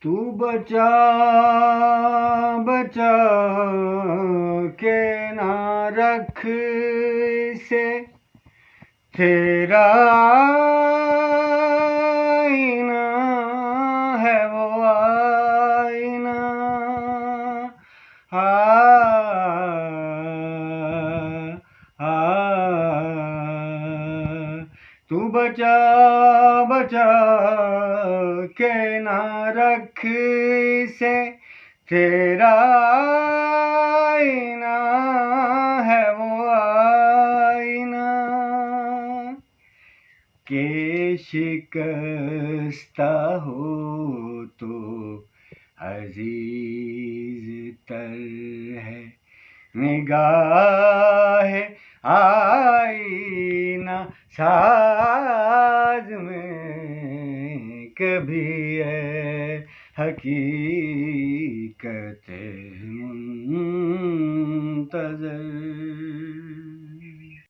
तू बचा बचा के ना रख इसे, तेरा आईना है वो आईना। आ, आ, तू बचा बचा के ना रख इसे, तेरा आईना है वो आईना। के शिकस्ता हो तो अजीज तर है निगाह आईना साज में, कभी है हकीकत मुंतज़र।